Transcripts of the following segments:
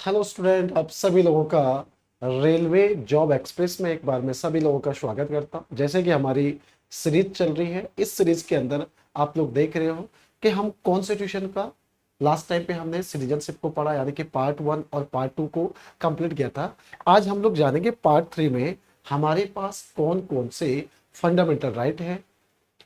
Hello student, आप सभी लोगों का रेलवे जॉब एक्सप्रेस में एक बार मैं सभी लोगों का स्वागत करता हूं। जैसे कि हमारी सीरीज चल रही है, इस सीरीज के अंदर आप लोग देख रहे हो कि हम कॉन्स्टिट्यूशन का लास्ट टाइम पे हमने सिटीजनशिप को पढ़ा, यानी कि पार्ट 1 और पार्ट 2 को कंप्लीट किया था। आज हम लोग जानेंगे पार्ट 3 में हमारे पास कौन कौन से फंडामेंटल राइट है,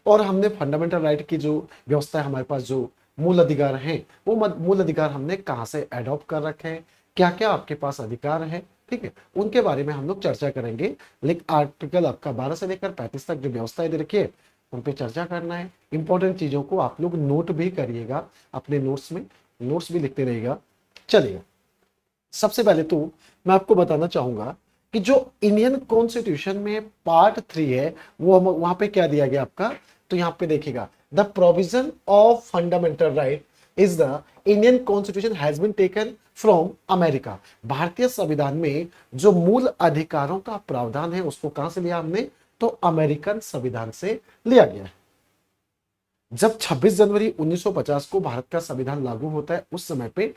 और हमने फंडामेंटल राइट की जो व्यवस्था है, हमारे पास जो मूल अधिकार हैं, वो मूल अधिकार हमने कहाँ से अडॉप्ट कर रखे हैं, क्या क्या आपके पास अधिकार है, ठीक है, उनके बारे में हम लोग चर्चा करेंगे। लेकिन आर्टिकल आपका 12 से लेकर 35 तक जो व्यवस्थाएं दे रखी है, उन पे चर्चा करना है। इंपॉर्टेंट चीजों को आप लोग नोट भी करिएगा, अपने नोट्स में नोट्स भी लिखते रहिएगा। चलिए, सबसे पहले तो मैं आपको बताना चाहूंगा कि जो इंडियन कॉन्स्टिट्यूशन में पार्ट 3 है, वो वहां पे क्या दिया गया आपका। तो यहां पे देखिएगा, the provision of fundamental right is the Indian constitution has been taken from America. भारतीय संविधान में जो मूल अधिकारों का प्रावधान है, उसको कहां से लिया हमने, तो अमेरिकन संविधान से लिया गया है। जब 26 जनवरी 1950 को भारत का संविधान लागू होता है, उस समय पे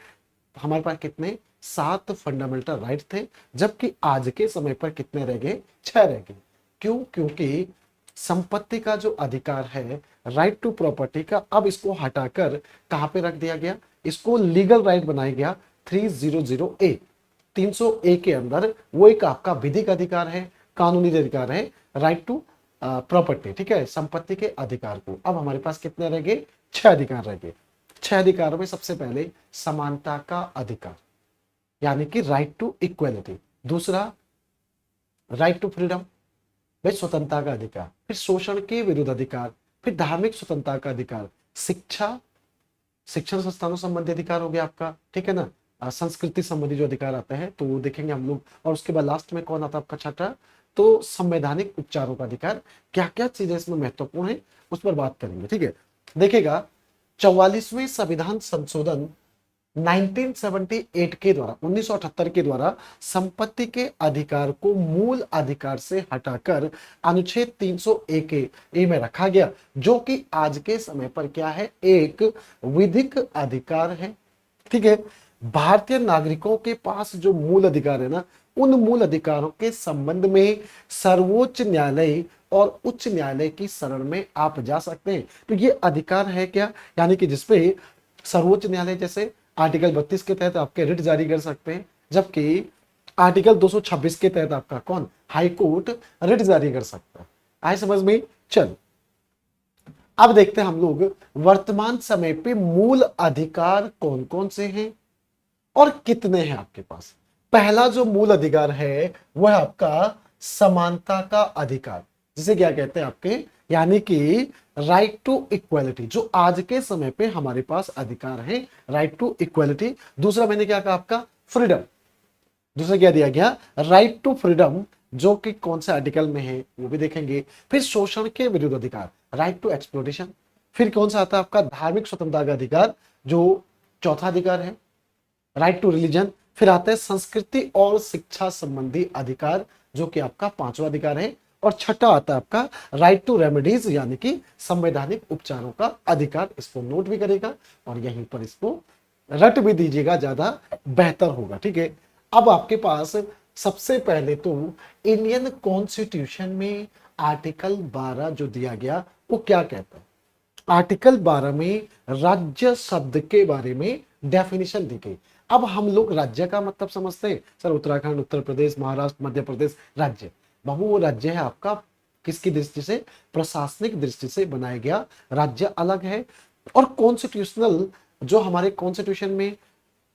हमारे पास कितने 7 फंडामेंटल राइट थे, जबकि आज के समय पर कितने रह गए, 6 रह गए। क्यों? क्योंकि संपत्ति का जो अधिकार है, राइट टू प्रॉपर्टी का, अब इसको हटाकर कहां पे रख दिया गया, इसको लीगल राइट बनाया गया 300 ए, 300 ए के अंदर। वो एक आपका विधिक अधिकार है, कानूनी अधिकार है, राइट टू प्रॉपर्टी, ठीक है, संपत्ति के अधिकार को। अब हमारे पास कितने रह गए, 6 अधिकार रह गए। 6 अधिकारों में सबसे पहले समानता का अधिकार, यानी कि राइट टू इक्वलिटी। दूसरा राइट टू फ्रीडम, भाई स्वतंत्रता का अधिकार। फिर शोषण के विरुद्ध अधिकार। फिर धार्मिक स्वतंत्रता का अधिकार। शिक्षा, शिक्षण संस्थानों संबंधी अधिकार हो गया आपका, ठीक है ना। संस्कृति संबंधी जो अधिकार आते हैं तो वो देखेंगे हम लोग। और उसके बाद लास्ट में कौन आता है आपका, छठा, तो संवैधानिक उपचारों का अधिकार। क्या क्या चीजें इसमें महत्वपूर्ण है, उस पर बात करेंगे, ठीक है। देखिएगा, 44वें संविधान संशोधन 1978 के द्वारा, 1978 के द्वारा संपत्ति के अधिकार को मूल अधिकार से हटाकर अनुच्छेद 300 ए के ए में रखा गया, जो कि आज के समय पर क्या है, एक विधिक अधिकार है, ठीक है। भारतीय नागरिकों के पास जो मूल अधिकार है ना, उन मूल अधिकारों के संबंध में सर्वोच्च न्यायालय और उच्च न्यायालय की शरण में आप जा सकते हैं। तो ये अधिकार है क्या, यानी कि जिसपे सर्वोच्च न्यायालय जैसे आर्टिकल 32 के तहत आपके रिट जारी कर सकते हैं, जबकि आर्टिकल 226 के तहत आपका कौन, हाई कोर्ट रिट जारी कर सकता है। आए समझ में? चल, अब देखते हैं हम लोग वर्तमान समय पे मूल अधिकार कौन कौन से हैं और कितने हैं आपके पास। पहला जो मूल अधिकार है वह है आपका समानता का अधिकार, जिसे क्या कहते हैं आपके, यानी कि राइट टू इक्वालिटी, जो आज के समय पे हमारे पास अधिकार है, राइट टू इक्वालिटी। दूसरा मैंने क्या कहा आपका, फ्रीडम। दूसरा क्या दिया गया, राइट टू फ्रीडम, जो कि कौन से आर्टिकल में है वो भी देखेंगे। फिर शोषण के विरुद्ध अधिकार, राइट टू एक्सप्लोटेशन। फिर कौन सा आता है आपका, धार्मिक स्वतंत्रता का अधिकार, जो चौथा अधिकार है, राइट टू रिलीजन। फिर आता है संस्कृति और शिक्षा संबंधी अधिकार, जो कि आपका पांचवा अधिकार है। और छठा आता है आपका राइट टू रेमेडीज, यानी कि संवैधानिक उपचारों का अधिकार। इसको नोट भी करेगा और यहीं पर इसको रट भी दीजिएगा, ज्यादा बेहतर होगा, ठीक है। अब आपके पास सबसे पहले तो इंडियन कॉन्स्टिट्यूशन में आर्टिकल 12 जो दिया गया, वो क्या कहता है। आर्टिकल 12 में राज्य शब्द के बारे में डेफिनेशन दी गई। अब हम लोग राज्य का मतलब समझते हैं, सर उत्तराखंड, उत्तर प्रदेश, महाराष्ट्र, मध्य प्रदेश राज्य। बाबू वो राज्य है आपका किसकी दृष्टि से, प्रशासनिक दृष्टि से बनाया गया राज्य अलग है। और कॉन्स्टिट्यूशनल, जो हमारे कॉन्स्टिट्यूशन में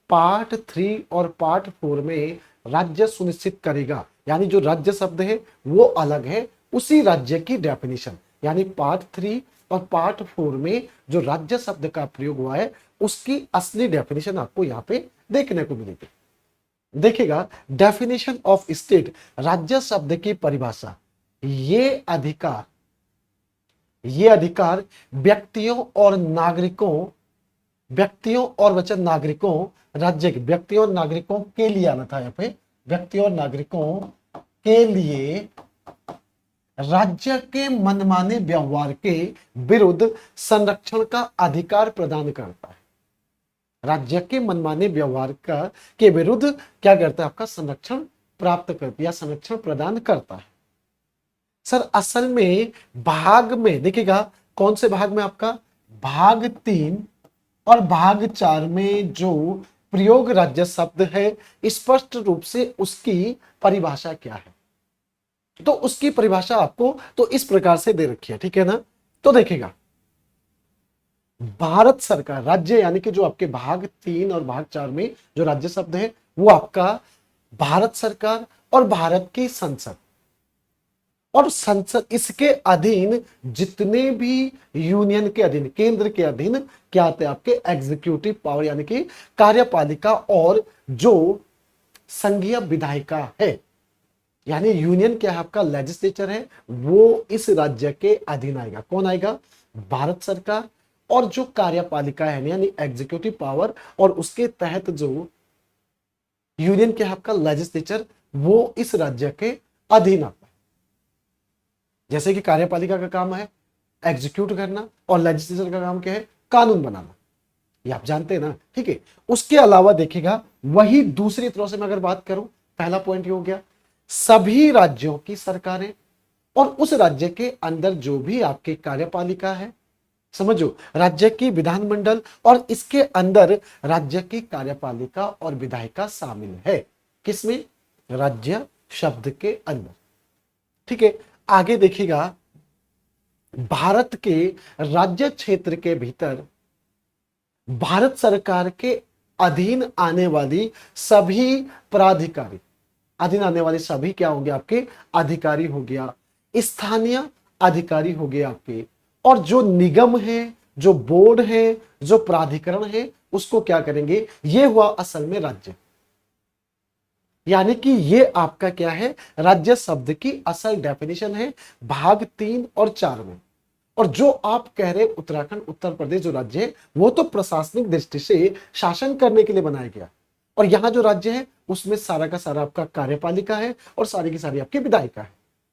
पार्ट 3 और पार्ट 4 में राज्य सुनिश्चित करेगा, यानी जो राज्य शब्द है वो अलग है, उसी राज्य की डेफिनेशन, यानी पार्ट 3 और पार्ट 4 में जो राज्य शब्द का प्रयोग हुआ है, उसकी असली डेफिनेशन आपको यहाँ पे देखने को मिलेगी। देखिएगा, डेफिनेशन ऑफ स्टेट, राज्य शब्द की परिभाषा। ये अधिकार, ये अधिकार व्यक्तियों और नागरिकों, व्यक्तियों और वचन नागरिकों, राज्य के व्यक्तियों और नागरिकों के लिए आना था यहाँ पे, व्यक्तियों और नागरिकों के लिए राज्य के मनमाने व्यवहार के विरुद्ध संरक्षण का अधिकार प्रदान करता है। राज्य के मनमाने व्यवहार का के विरुद्ध क्या करता है, आपका संरक्षण प्राप्त करता या संरक्षण प्रदान करता है। सर असल में भाग में देखिएगा, कौन से भाग में, आपका भाग 3 और भाग 4 में जो प्रयोग राज्य शब्द है, स्पष्ट रूप से उसकी परिभाषा क्या है। तो उसकी परिभाषा आपको तो इस प्रकार से दे रखी है, ठीक है ना। तो देखिएगा, भारत सरकार, राज्य यानी कि जो आपके भाग 3 और भाग 4 में जो राज्य शब्द है वो आपका भारत सरकार और भारत की संसद, और संसद इसके अधीन जितने भी यूनियन के अधीन, केंद्र के अधीन क्या आते हैं, आपके एग्जीक्यूटिव पावर यानी कि कार्यपालिका, और जो संघीय विधायिका है, यानी यूनियन क्या है, आपका लेजिस्लेचर है, वो इस राज्य के अधीन आएगा। कौन आएगा, भारत सरकार, और जो कार्यपालिका है यानी एग्जीक्यूटिव पावर, और उसके तहत जो यूनियन क्या है, आपका लेजिस्लेचर, वो इस राज्य के अधीन आता है। जैसे कि कार्यपालिका का काम है एग्जीक्यूट करना, और लेजिस्लेचर का काम क्या है, कानून बनाना, ये आप जानते हैं ना, ठीक है। उसके अलावा देखिएगा, वही दूसरी तरह से मैं अगर बात करूं, पहला पॉइंट ये हो गया, सभी राज्यों की सरकारें और उस राज्य के अंदर जो भी आपकी कार्यपालिका है, समझो, राज्य की विधानमंडल और इसके अंदर राज्य की कार्यपालिका और विधायिका शामिल है। किसमें, राज्य शब्द के अंदर, ठीक है। आगे देखिएगा, भारत के राज्य क्षेत्र के भीतर भारत सरकार के अधीन आने वाली सभी प्राधिकारी, अधीन आने वाले सभी क्या होंगे, आपके अधिकारी हो गया, स्थानीय अधिकारी हो गए आपके, और जो निगम है, जो बोर्ड है, जो प्राधिकरण है, उसको क्या करेंगे, ये हुआ असल में राज्य। यानी कि ये आपका क्या है, राज्य शब्द की असल डेफिनेशन है भाग 3 और 4 में। और जो आप कह रहे उत्तराखंड उत्तर प्रदेश जो राज्य है, वो तो प्रशासनिक दृष्टि से शासन करने के लिए बनाया गया, और यहां जो राज्य है उसमें सारा का सारा आपका कार्यपालिका है और सारी की सारी आपकी विधायिका है।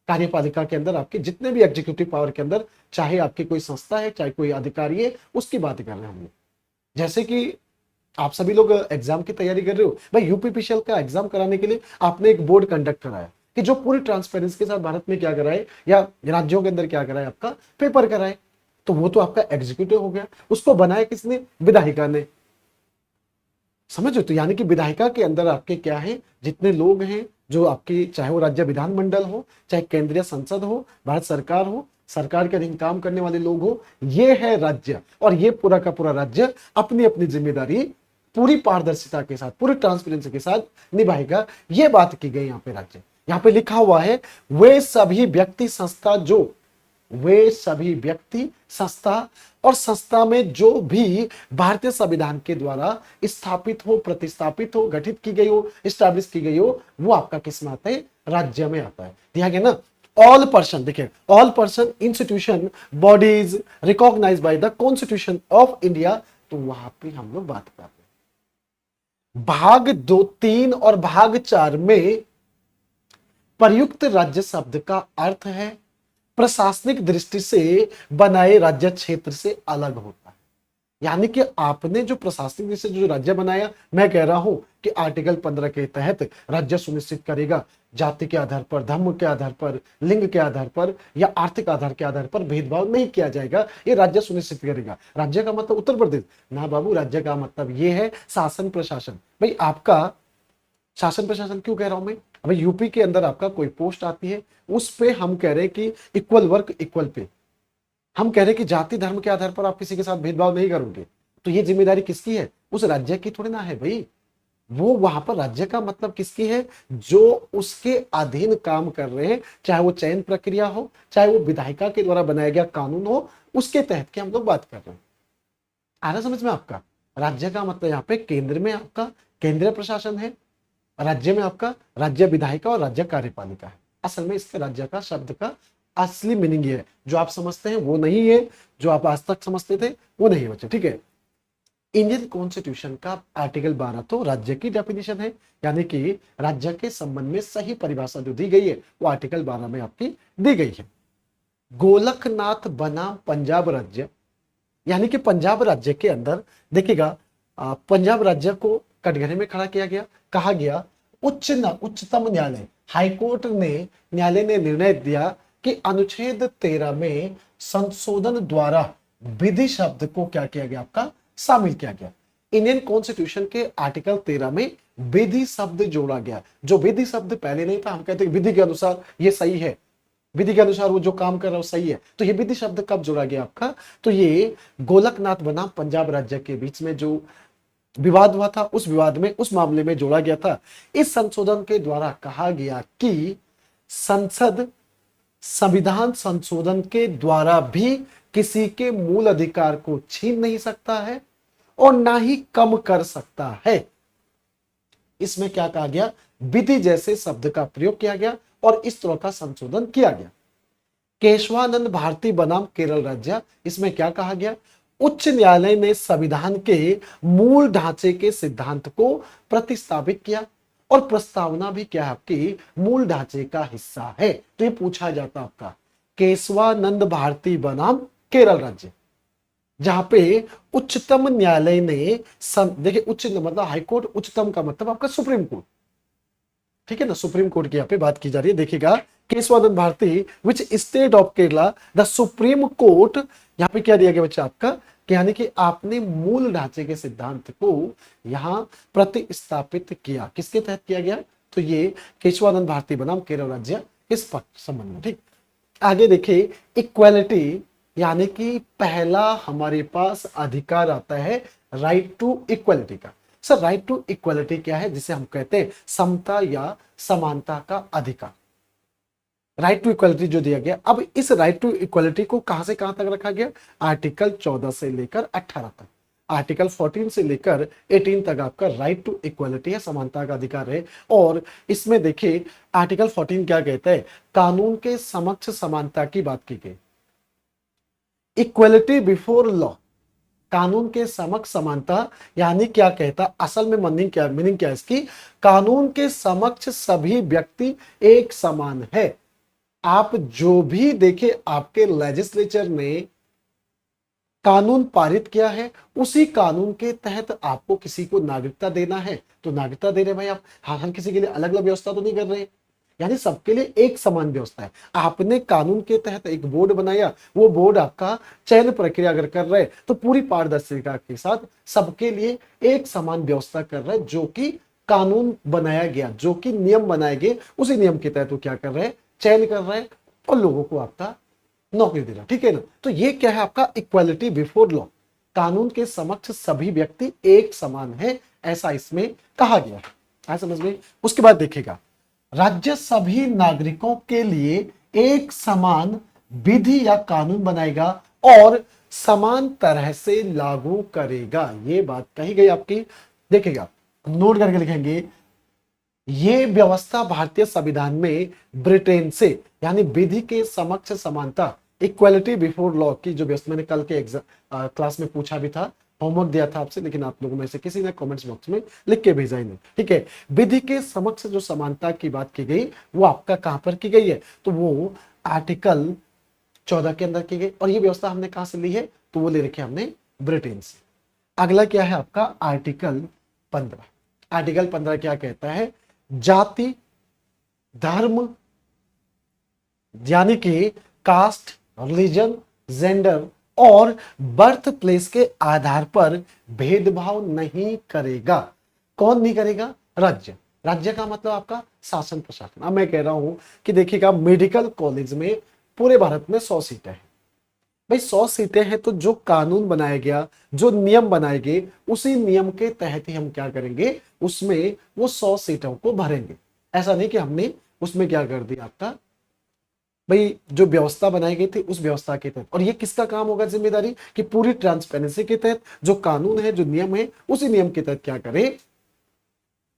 कार्यपालिका के अंदर आपके जितने भी एग्जीक्यूटिव पावर के अंदर, चाहे आपकी कोई संस्था है, चाहे कोई अधिकारी है, उसकी बात कर रहे हैं हम लोग। जैसे कि आप सभी लोग एग्जाम की तैयारी कर रहे हो भाई, यूपीपीसीएल का एग्जाम कराने के लिए आपने एक बोर्ड कंडक्ट कराया कि जो पूरी ट्रांसपेरेंसी के साथ भारत में क्या कराए या राज्यों के अंदर क्या कराए, आपका पेपर कराए, तो वो तो आपका एग्जीक्यूटिव हो गया। उसको बनाया किसने, विधायिका ने, समझो। तो यानी कि विधायिका के अंदर आपके क्या है, जितने लोग हैं, जो आपकी चाहे वो राज्य विधानमंडल हो, चाहे केंद्रीय संसद हो, भारत सरकार हो, सरकार के अधीन काम करने वाले लोग हो, ये है राज्य। और ये पूरा का पूरा राज्य अपनी अपनी जिम्मेदारी पूरी पारदर्शिता के साथ, पूरी ट्रांसपेरेंसी के साथ निभाएगा। ये बात की गई यहाँ पे राज्य, यहाँ पे लिखा हुआ है, वे सभी व्यक्ति संस्था जो, वे सभी व्यक्ति संस्था, और संस्था में जो भी भारतीय संविधान के द्वारा स्थापित हो, प्रतिस्थापित हो, गठित की गई हो, स्टैब्लिश की गई हो, वो आपका किस में आता है, राज्य में आता है। दिया गया ना, ऑल पर्सन, देखिए, all person institution bodies recognised by the constitution of India, तो वहां पे हम लोग बात कर रहे हैं। भाग 2, 3 और भाग 4 में प्रयुक्त राज्य शब्द का अर्थ है प्रशासनिक दृष्टि से बनाए राज्य क्षेत्र से अलग होता है। यानी कि आपने जो प्रशासनिक दृष्टि से जो राज्य बनाया, मैं कह रहा हूं कि आर्टिकल 15 के तहत राज्य सुनिश्चित करेगा जाति के आधार पर, धर्म के आधार पर, लिंग के आधार पर या आर्थिक आधार के आधार पर भेदभाव नहीं किया जाएगा, ये राज्य सुनिश्चित करेगा। राज्य का मतलब उत्तर प्रदेश ना बाबू, राज्य का मतलब ये है शासन प्रशासन। भाई आपका शासन प्रशासन क्यों कह रहा हूं मैं, अभी यूपी के अंदर आपका कोई पोस्ट आती है, उस पे हम कह रहे हैं कि इक्वल वर्क इक्वल पे, हम कह रहे हैं कि जाति धर्म के आधार पर आप किसी के साथ भेदभाव नहीं करोगे, तो ये जिम्मेदारी किसकी है, उस राज्य की थोड़ी ना है भाई। वो वहां पर राज्य का मतलब किसकी है, जो उसके अधीन काम कर रहे हैं, चाहे वो चयन प्रक्रिया हो, चाहे वो विधायिका के द्वारा बनाया गया कानून हो, उसके तहत की हम लोग बात कर रहे हैं। आ रहा समझ में आपका, राज्य का मतलब यहाँ पे केंद्र में आपका केंद्रीय प्रशासन है, राज्य में आपका राज्य विधायिका और राज्य कार्यपालिका है। असल में इसके राज्य का शब्द का असली मीनिंग ये है, जो आप समझते हैं वो नहीं है, जो आप आज तक समझते थे वो नहीं बच्चे, ठीक है। इंडियन कॉन्स्टिट्यूशन का आर्टिकल 12 तो राज्य की डेफिनेशन है, यानी कि राज्य के संबंध में सही परिभाषा जो दी गई है वो आर्टिकल 12 में आपकी दी गई है। गोलकनाथ बनाम पंजाब राज्य, यानी कि पंजाब राज्य के अंदर देखिएगा, पंजाब राज्य को कटघरे में खड़ा किया गया। कहा गया उच्चतम न्यायालय हाईकोर्ट ने न्यायालय ने निर्णय दिया कि अनुच्छेद 13 में संशोधन द्वारा विधि शब्द को क्या किया गया, आपका शामिल किया गया। इंडियन कॉन्स्टिट्यूशन के आर्टिकल 13 में विधि शब्द जोड़ा गया। जो विधि शब्द पहले नहीं था, हम कहते हैं विधि के अनुसार ये सही है, विधि के अनुसार वो जो काम कर रहा है वो सही है, तो ये विधि शब्द कब जोड़ा गया आपका, तो ये गोलकनाथ बनाम पंजाब राज्य के बीच में जो विवाद हुआ था, उस विवाद में, उस मामले में जोड़ा गया था। इस संशोधन के द्वारा कहा गया कि संसद संविधान संशोधन के द्वारा भी किसी के मूल अधिकार को छीन नहीं सकता है और ना ही कम कर सकता है। इसमें क्या कहा गया, विधि जैसे शब्द का प्रयोग किया गया और इस तरह का संशोधन किया गया। केशवानंद भारती बनाम केरल राज्य, इसमें क्या कहा गया, उच्च न्यायालय ने संविधान के मूल ढांचे के सिद्धांत को प्रतिस्थापित किया और प्रस्तावना भी क्या है, आपकी मूल ढांचे का हिस्सा है। तो ये पूछा जाता आपका केशवानंद भारती बनाम केरल राज्य, जहां पे उच्चतम न्यायालय ने देखिए उच्च मतलब हाईकोर्ट, उच्चतम का मतलब आपका सुप्रीम कोर्ट, ठीक है ना, सुप्रीम कोर्ट की यहाँ पे बात की जा रही है। देखिएगा Kesavananda Bharati which state of Kerala the supreme court, यहाँ पे क्या दिया गया बच्चा आपका, कि यानी कि आपने मूल ढांचे के सिद्धांत को यहां प्रतिस्थापित किया। किसके तहत किया गया, तो ये केशवानंद भारती बनाम केरल राज्य इस संबंध में। ठीक, आगे देखिए इक्वालिटी, यानी कि पहला हमारे पास अधिकार आता है राइट टू इक्वालिटी का। सर राइट टू इक्वालिटी क्या है, जिसे हम कहते हैं समता या समानता का अधिकार, राइट टू इक्वालिटी जो दिया गया। अब इस राइट टू इक्वालिटी को कहां से कहां तक रखा गया, आर्टिकल 14 से लेकर 18 तक, आर्टिकल 14 से लेकर 18 तक आपका राइट टू इक्वालिटी है, समानता का अधिकार है। और इसमें देखिए आर्टिकल 14 क्या कहता है, कानून के समक्ष समानता की बात की गई, इक्वालिटी बिफोर लॉ, कानून के समक्ष समानता, यानी क्या कहता, असल में मीनिंग क्या है इसकी, कानून के समक्ष सभी व्यक्ति एक समान है। आप जो भी देखे आपके लेजिस्लेचर ने कानून पारित किया है, उसी कानून के तहत आपको किसी को नागरिकता देना है तो नागरिकता दे रहे भाई आप। हाँ, हम किसी के लिए अलग अलग व्यवस्था तो नहीं कर रहे, यानी सबके लिए एक समान व्यवस्था है। आपने कानून के तहत एक बोर्ड बनाया, वो बोर्ड आपका चयन प्रक्रिया अगर कर रहे तो पूरी पारदर्शिता के साथ सबके लिए एक समान व्यवस्था कर रहे, जो कि कानून बनाया गया, जो कि नियम बनाए गए, उसी नियम के तहत वो क्या कर रहे हैं, चयन कर रहे हैं और लोगों को आपका नौकरी दे रहा, ठीक है ना। तो ये क्या है आपका इक्वालिटी बिफोर लॉ, कानून के समक्ष सभी व्यक्ति एक समान है, ऐसा इसमें कहा गया है, समझ में। उसके बाद देखिएगा राज्य सभी नागरिकों के लिए एक समान विधि या कानून बनाएगा और समान तरह से लागू करेगा, ये बात कही गई आपकी। देखिएगा नोट करके लिखेंगे, ये व्यवस्था भारतीय संविधान में ब्रिटेन से, यानी विधि के समक्ष समानता, इक्वालिटी बिफोर लॉ की जो व्यवस्था, मैंने कल के क्लास में पूछा भी था, होमवर्क दिया था आपसे, लेकिन आप लोगों में से किसी ने कमेंट्स बॉक्स में लिख के भेजा ही नहीं, ठीक है। विधि के समक्ष जो समानता की बात की गई वो आपका कहां पर की गई है, तो वो आर्टिकल 14 के अंदर की गई। और ये व्यवस्था हमने कहां से ली है, तो वो ले रखी हमने ब्रिटेन से। अगला क्या है आपका आर्टिकल 15। आर्टिकल 15 क्या कहता है, जाति, धर्म, यानी कि कास्ट, रिलीजन, जेंडर और बर्थ प्लेस के आधार पर भेदभाव नहीं करेगा। कौन नहीं करेगा, राज्य। राज्य का मतलब आपका शासन प्रशासन। अब मैं कह रहा हूं कि देखिएगा मेडिकल कॉलेज में पूरे भारत में 100 सीटें हैं भाई, 100 सीटें हैं, तो जो कानून बनाया गया, जो नियम बनाए गए, उसी नियम के तहत ही हम क्या करेंगे, उसमें वो 100 सीटों को भरेंगे। ऐसा नहीं कि हमने उसमें क्या कर दिया आपका, भाई जो व्यवस्था बनाई गई थी उस व्यवस्था के तहत। और ये किसका काम होगा, जिम्मेदारी, कि पूरी ट्रांसपेरेंसी के तहत जो कानून है, जो नियम है, उसी नियम के तहत क्या करे,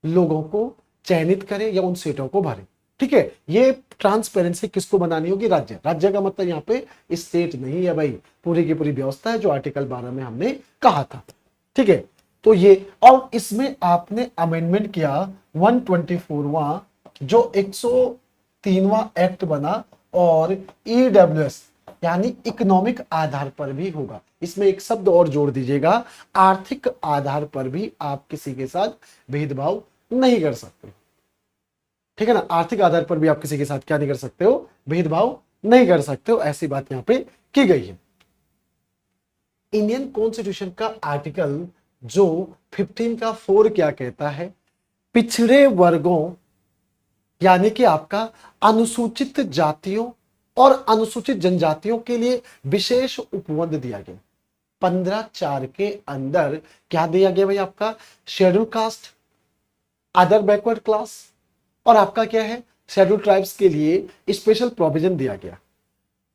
लोगों को चयनित करे या उन सीटों को भरे, ठीक है। ये ट्रांसपेरेंसी किसको बनानी होगी, राज्य। राज्य का मतलब यहाँ पे स्टेट नहीं है भाई, पूरी की पूरी व्यवस्था है जो आर्टिकल 12 में हमने कहा था, ठीक है। तो ये, और इसमें आपने अमेंडमेंट किया 124वां जो 103वां एक्ट बना, और ईडब्ल्यूएस यानी इकोनॉमिक आधार पर भी होगा। इसमें एक शब्द और जोड़ दीजिएगा, आर्थिक आधार पर भी आप किसी के साथ भेदभाव नहीं कर सकते। ठीक है ना, आर्थिक आधार पर भी आप किसी के साथ क्या नहीं कर सकते हो, भेदभाव नहीं कर सकते हो, ऐसी बात यहां पे की गई है। इंडियन कॉन्स्टिट्यूशन का आर्टिकल जो 15 का 4 क्या कहता है, पिछड़े वर्गों यानी कि आपका अनुसूचित जातियों और अनुसूचित जनजातियों के लिए विशेष उपबंध दिया गया। 15(4) के अंदर क्या दिया गया भाई, आपका schedule caste, other backward class और आपका क्या है शेड्यूल ट्राइब्स के लिए स्पेशल प्रोविजन दिया गया।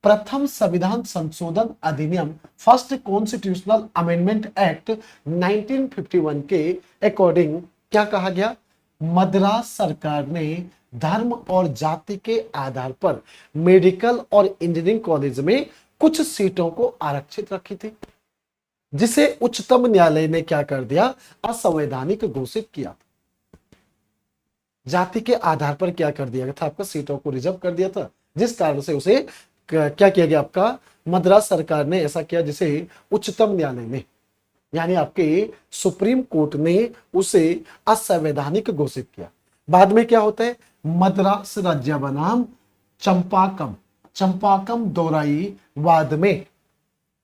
प्रथम संविधान संशोधन अधिनियम फर्स्ट कॉन्स्टिट्यूशनल अमेंडमेंट एक्ट 1951 के अकॉर्डिंग क्या कहा गया, मद्रास सरकार ने धर्म और जाति के आधार पर मेडिकल और इंजीनियरिंग कॉलेज में कुछ सीटों को आरक्षित रखी थी, जिसे उच्चतम न्यायालय ने क्या कर दिया, असंवैधानिक घोषित किया। जाति के आधार पर क्या कर दिया था, आपका सीटों को रिजर्व कर दिया था, जिस कारण से उसे क्या किया गया, आपका मद्रास सरकार ने ऐसा किया जिसे उच्चतम न्यायालय ने यानी आपके सुप्रीम कोर्ट ने उसे असंवैधानिक घोषित किया। बाद में क्या होता है, मद्रास राज्य बनाम चंपाकम दोहराई वाद में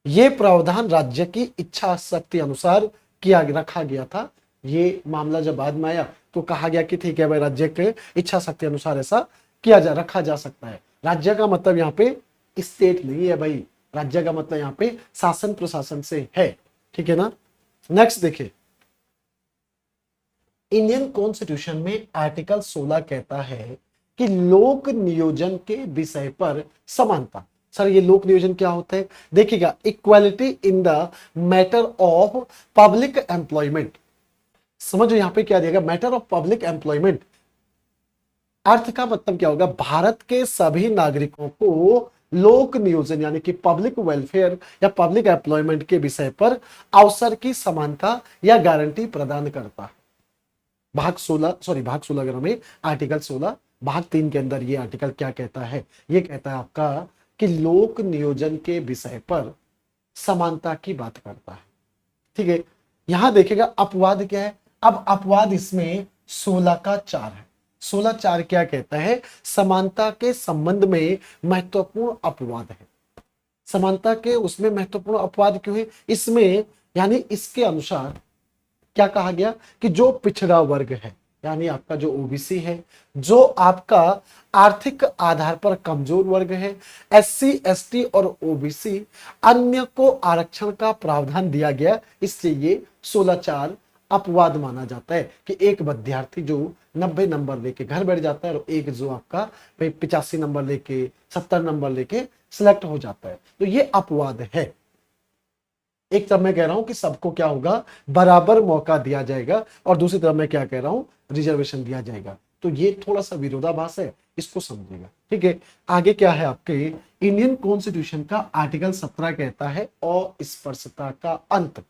यह प्रावधान राज्य की इच्छा शक्ति अनुसार किया रखा गया था। ये मामला जब बाद में आया तो कहा गया कि ठीक है भाई, राज्य के इच्छा शक्ति अनुसार ऐसा रखा जा सकता है। राज्य का मतलब यहाँ पे स्टेट नहीं है भाई, राज्य का मतलब यहाँ पे शासन प्रशासन से है, ठीक है ना। नेक्स्ट देखिए, इंडियन कॉन्स्टिट्यूशन में आर्टिकल 16 कहता है कि लोक नियोजन के विषय पर समानता। सर ये लोक नियोजन क्या होता है, देखिएगा, equality in the matter of public employment. समझो यहां पे क्या दिया, मैटर ऑफ पब्लिक एम्प्लॉयमेंट अर्थ का मतलब क्या होगा, भारत के सभी नागरिकों को लोक नियोजन यानी कि पब्लिक वेलफेयर या पब्लिक एम्प्लॉयमेंट के विषय पर अवसर की समानता या गारंटी प्रदान करता है। भाग 16 में आर्टिकल 16 भाग 3 के अंदर ये आर्टिकल क्या कहता है, ये कहता है आपका कि लोक नियोजन के विषय पर समानता की बात करता है। ठीक है, यहां देखेगा अपवाद क्या है, अब अपवाद इसमें 16 का 4 है। 16(4) क्या कहता है, समानता के संबंध में महत्वपूर्ण अपवाद है। समानता के उसमें महत्वपूर्ण अपवाद क्यों है, इसमें यानी इसके अनुसार क्या कहा गया कि जो पिछड़ा वर्ग है यानी आपका जो ओबीसी है, जो आपका आर्थिक आधार पर कमजोर वर्ग है, एससी एसटी और ओबीसी अन्य को आरक्षण का प्रावधान दिया गया, इसलिए ये 16(4) अपवाद माना जाता है कि एक विद्यार्थी जो 90 नंबर लेके घर बैठ जाता है और एक जो आपका 85 नंबर लेके 70 नंबर लेके सिलेक्ट हो जाता है, तो ये अपवाद है। एक तरफ मैं कह रहा हूं कि सबको क्या होगा, बराबर मौका दिया जाएगा, और दूसरी तरफ मैं क्या कह रहा हूं, रिजर्वेशन दिया जाएगा। तो ये थोड़ा सा विरोधाभास है, इसको समझिएगा। ठीक है, आगे क्या है आपके इंडियन कॉन्स्टिट्यूशन का आर्टिकल 17 कहता है अस्पृश्यता का अंत।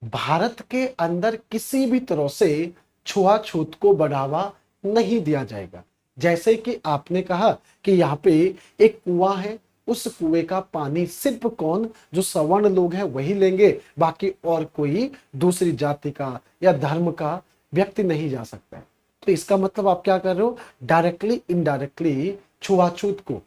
भारत के अंदर किसी भी तरह से छुआछूत को बढ़ावा नहीं दिया जाएगा। जैसे कि आपने कहा कि यहाँ पे एक कुआं है, उस कुएं का पानी सिर्फ कौन, जो सवर्ण लोग हैं वही लेंगे, बाकी और कोई दूसरी जाति का या धर्म का व्यक्ति नहीं जा सकता है। तो इसका मतलब आप क्या कर रहे हो, डायरेक्टली इनडायरेक्टली छुआछूत को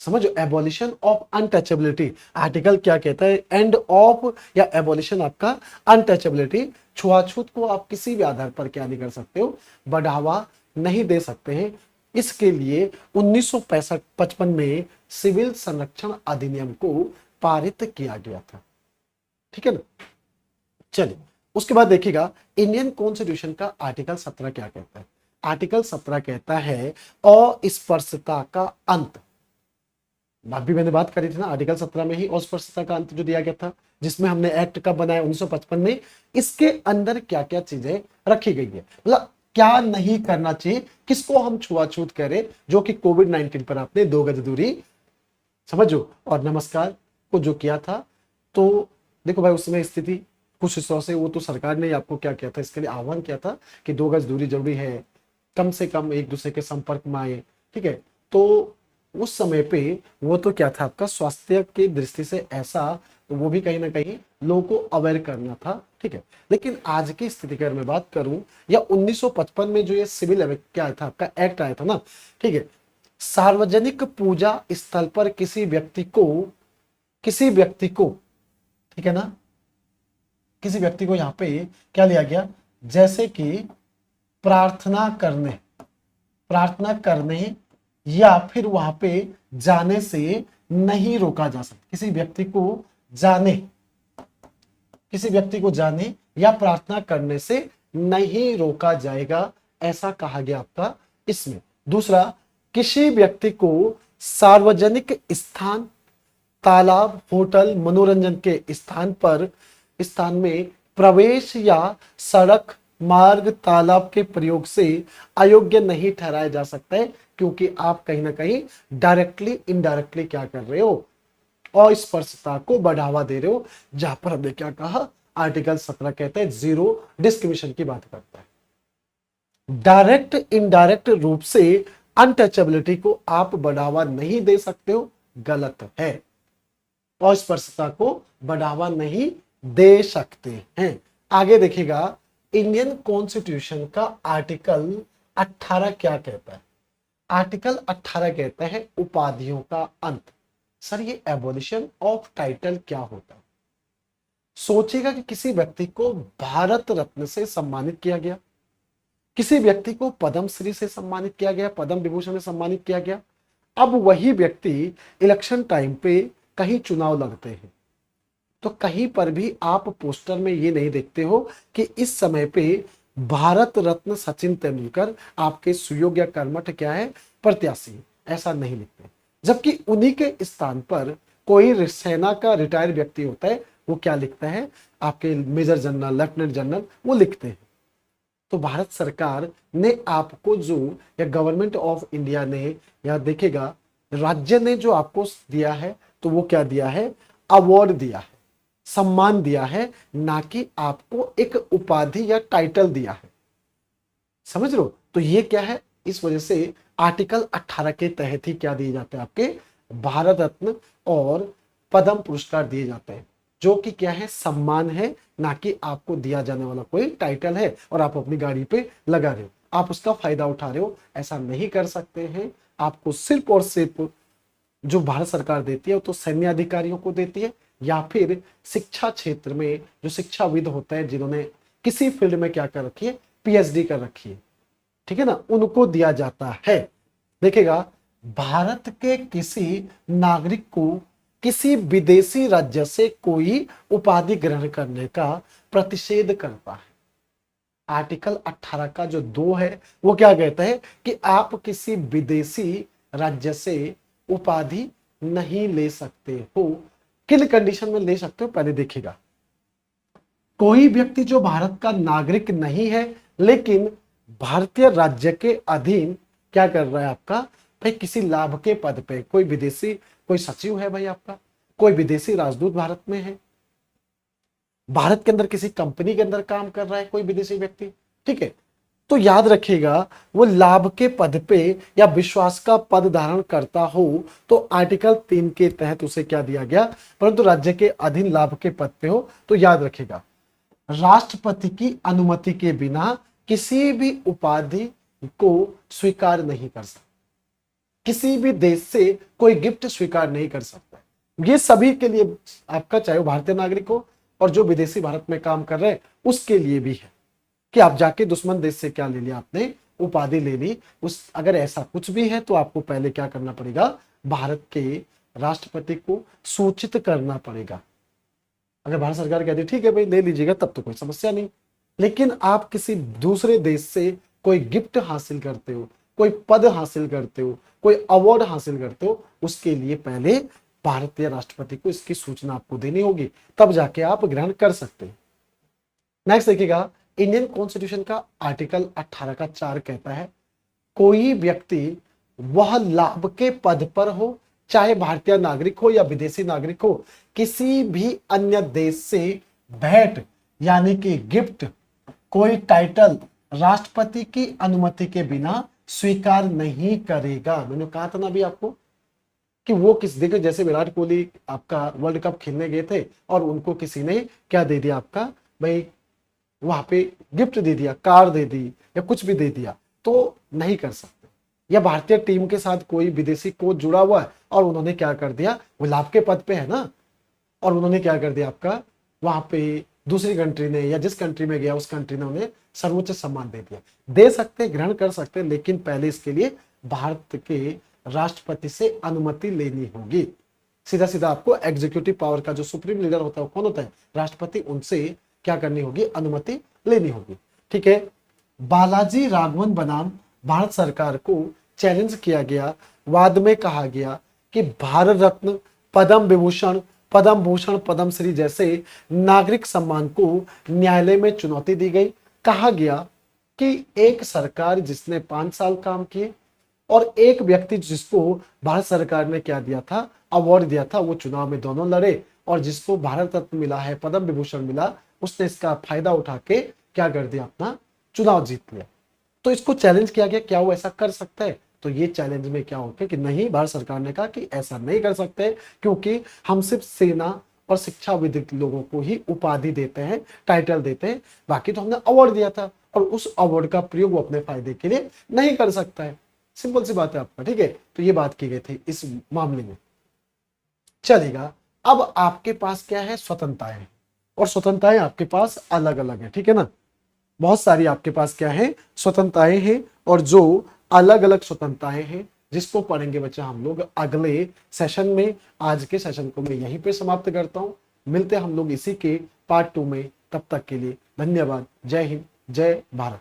समझो। एबॉलिशन ऑफ अनटचेबिलिटी आर्टिकल क्या कहता है, एंड ऑफ या एबॉलिशन आपका अनटचेबिलिटी, छुआछूत को आप किसी भी आधार पर क्या नहीं कर सकते हो, बढ़ावा नहीं दे सकते हैं। इसके लिए 1955 में सिविल संरक्षण अधिनियम को पारित किया गया था। ठीक है ना, चलिए उसके बाद देखिएगा इंडियन कॉन्स्टिट्यूशन का आर्टिकल 17 क्या कहता है। आर्टिकल 17 कहता है अस्पृश्यता का अंत। अभी मैंने बात करी थी ना, आर्टिकल 17 में ही अस्पृश्यता का अंत जो दिया गया था, जिसमें हमने एक्ट कब बनाया 1955 में, इसके अंदर क्या क्या चीजें रखी गई है, मतलब क्या नहीं करना चाहिए, किसको हम छुआछूत करें, जो कि कोविड-19 पर आपने 2 गज दूरी समझो और नमस्कार को जो किया था। तो देखो भाई, उसमें स्थिति कुछ हिस्सों से वो तो सरकार ने आपको क्या किया था, इसके लिए आह्वान किया था कि 2 गज दूरी जरूरी है, कम से कम एक दूसरे के संपर्क में आए। ठीक है, तो उस समय पे वो तो क्या था आपका स्वास्थ्य की दृष्टि से ऐसा, तो वो भी कहीं ना कहीं लोगों को अवेयर करना था, ठीक है। लेकिन आज की स्थिति की अगर मैं बात करूं, या 1955 में जो ये सिविल क्या आया था आपका एक्ट आया था ना, ठीक है, सार्वजनिक पूजा स्थल पर किसी व्यक्ति को, ठीक है ना, किसी व्यक्ति को यहां पे क्या लिया गया, जैसे कि प्रार्थना करने या फिर वहां पे जाने से नहीं रोका जा सकता। किसी व्यक्ति को जाने या प्रार्थना करने से नहीं रोका जाएगा, ऐसा कहा गया आपका इसमें। दूसरा, किसी व्यक्ति को सार्वजनिक स्थान, तालाब, होटल, मनोरंजन के स्थान में प्रवेश या सड़क मार्ग, तालाब के प्रयोग से अयोग्य नहीं ठहराया जा सकता है, क्योंकि आप कहीं ना कहीं डायरेक्टली इनडायरेक्टली क्या कर रहे हो, अस्पृश्यता को बढ़ावा दे रहे हो। जहां पर हमने क्या कहा, आर्टिकल 17 कहते हैं जीरो डिस्क्रिमिनेशन की बात करता है। डायरेक्ट इनडायरेक्ट रूप से अनटचेबिलिटी को आप बढ़ावा नहीं दे सकते हो, गलत है। अस्पृश्यता को बढ़ावा नहीं दे सकते हैं। आगे देखिएगा, इंडियन कॉन्स्टिट्यूशन का आर्टिकल 18 क्या कहता है। आर्टिकल 18 कहता है उपाधियों का अंत। सर ये एबोलिशन ऑफ टाइटल क्या होता है? सोचिएगा कि किसी व्यक्ति को भारत रत्न से सम्मानित किया गया, किसी व्यक्ति को पद्मश्री से सम्मानित किया गया, पद्म विभूषण से सम्मानित किया गया। अब वही व्यक्ति इलेक्शन टाइम पे कहीं चुनाव लड़ते हैं, तो कहीं पर भी आप पोस्टर में ये नहीं देखते हो कि इस समय पे भारत रत्न सचिन तेंदुलकर आपके सुयोग्य कर्मठ क्या है, प्रत्याशी, ऐसा नहीं लिखते। जबकि उन्हीं के स्थान पर कोई सेना का रिटायर्ड व्यक्ति होता है, वो क्या लिखता है, आपके मेजर जनरल, लेफ्टिनेंट जनरल, वो लिखते हैं। तो भारत सरकार ने आपको जो, या गवर्नमेंट ऑफ इंडिया ने, या देखेगा राज्य ने जो आपको दिया है, तो वो क्या दिया है, अवार्ड दिया है, सम्मान दिया है, ना कि आपको एक उपाधि या टाइटल दिया है। समझ लो, तो ये क्या है, इस वजह से आर्टिकल 18 के तहत ही क्या दिए जाते हैं, आपके भारत रत्न और पद्म पुरस्कार दिए जाते हैं, जो कि क्या है, सम्मान है, ना कि आपको दिया जाने वाला कोई टाइटल है और आप अपनी गाड़ी पे लगा रहे हो, आप उसका फायदा उठा रहे हो। ऐसा नहीं कर सकते हैं। आपको सिर्फ और सिर्फ जो भारत सरकार देती है वो तो सैन्य अधिकारियों को देती है, या फिर शिक्षा क्षेत्र में जो शिक्षाविद होते हैं, जिन्होंने किसी फील्ड में क्या कर रखी है, पीएचडी कर रखी है, ठीक है ना, उनको दिया जाता है। देखेगा, भारत के किसी नागरिक को किसी विदेशी राज्य से कोई उपाधि ग्रहण करने का प्रतिषेध करता है। आर्टिकल 18 का जो 2 है वो क्या कहता है कि आप किसी विदेशी राज्य से उपाधि नहीं ले सकते हो। किन कंडीशन में ले सकते हो, पहले देखिएगा। कोई व्यक्ति जो भारत का नागरिक नहीं है, लेकिन भारतीय राज्य के अधीन क्या कर रहा है आपका, भाई किसी लाभ के पद पे, कोई विदेशी, कोई सचिव है भाई आपका, कोई विदेशी राजदूत भारत में है, भारत के अंदर किसी कंपनी के अंदर काम कर रहा है कोई विदेशी व्यक्ति, ठीक है, तो याद रखिएगा, वो लाभ के पद पे या विश्वास का पद धारण करता हो तो आर्टिकल 3 के तहत उसे क्या दिया गया, परंतु राज्य के अधीन लाभ के पद पे हो तो याद रखिएगा, राष्ट्रपति की अनुमति के बिना किसी भी उपाधि को स्वीकार नहीं कर सकता, किसी भी देश से कोई गिफ्ट स्वीकार नहीं कर सकता। ये सभी के लिए आपका, चाहे वो भारतीय नागरिक हो और जो विदेशी भारत में काम कर रहे हैं उसके लिए भी है कि आप जाके दुश्मन देश से क्या ले लिया, आपने उपाधि ले ली। उस अगर ऐसा कुछ भी है तो आपको पहले क्या करना पड़ेगा, भारत के राष्ट्रपति को सूचित करना पड़ेगा। अगर भारत सरकार कहती है ठीक है भाई ले लीजिएगा, तब तो कोई समस्या नहीं। लेकिन आप किसी दूसरे देश से कोई गिफ्ट हासिल करते हो, कोई पद हासिल करते हो, कोई अवार्ड हासिल करते हो, उसके लिए पहले भारतीय राष्ट्रपति को इसकी सूचना आपको देनी होगी, तब जाके आप ग्रहण कर सकते हैं। नेक्स्ट देखिएगा, इंडियन कॉन्स्टिट्यूशन का आर्टिकल 18 का 4 कहता है कोई व्यक्ति वह लाभ के पद पर हो, चाहे भारतीय नागरिक हो या विदेशी नागरिक हो, किसी भी अन्य देश से भेंट यानी कि गिफ्ट, कोई टाइटल राष्ट्रपति की अनुमति के बिना स्वीकार नहीं करेगा। मैंने कहा था ना अभी आपको कि वो किस देखो, जैसे विराट कोहली आपका वर्ल्ड कप खेलने गए थे और उनको किसी ने क्या दे दिया आपका भाई, वहां पे गिफ्ट दे दिया, कार दे दी या कुछ भी दे दिया, तो नहीं कर सकते। या भारतीय टीम के साथ कोई विदेशी कोच जुड़ा हुआ है और उन्होंने क्या कर दिया, वो लाभ के पद पे है ना, और उन्होंने क्या कर दिया आपका, वहां पे दूसरी कंट्री ने या जिस कंट्री में गया उस कंट्री ने उन्हें सर्वोच्च सम्मान दे दिया, दे सकते, ग्रहण कर सकते, लेकिन पहले इसके लिए भारत के राष्ट्रपति से अनुमति लेनी होगी। सीधा सीधा आपको एग्जीक्यूटिव पावर का जो सुप्रीम लीडर होता है वो कौन होता है, राष्ट्रपति, उनसे क्या करनी होगी, अनुमति लेनी होगी। ठीक है। बालाजी राघवन बनाम भारत सरकार को चैलेंज किया गया, वाद में कहा गया कि भारत रत्न, पद्म विभूषण, पद्म भूषण, पद्मश्री जैसे नागरिक सम्मान को न्यायालय में चुनौती दी गई। कहा गया कि एक सरकार जिसने 5 साल काम किए और एक व्यक्ति जिसको भारत सरकार ने क्या दिया था, अवार्ड दिया था, वो चुनाव में दोनों लड़े और जिसको भारत रत्न मिला है, पद्म विभूषण मिला, उसने इसका फायदा उठा के क्या कर दिया, अपना चुनाव जीत लिया। तो इसको चैलेंज किया गया, क्या वो ऐसा कर सकता है? तो ये चैलेंज में क्या होगा कि नहीं, भारत सरकार ने कहा कि ऐसा नहीं कर सकते, क्योंकि हम सिर्फ सेना और शिक्षाविद लोगों को ही उपाधि देते हैं, टाइटल देते हैं, बाकी तो हमने अवार्ड दिया था और उस अवार्ड का प्रयोग वो अपने फायदे के लिए नहीं कर सकता है। सिंपल सी बात है आपका। ठीक है, तो ये बात की गई थी इस मामले में। चलेगा, अब आपके पास क्या है, स्वतंत्रताएं, और स्वतंत्रताएं आपके पास अलग अलग है। ठीक है ना, बहुत सारी आपके पास क्या है, स्वतंत्रताएं हैं, और जो अलग अलग स्वतंत्रताएं हैं जिसको पढ़ेंगे बच्चा हम लोग अगले सेशन में। आज के सेशन को मैं यहीं पे समाप्त करता हूं, मिलते हैं हम लोग इसी के पार्ट 2 में। तब तक के लिए धन्यवाद। जय हिंद, जय भारत।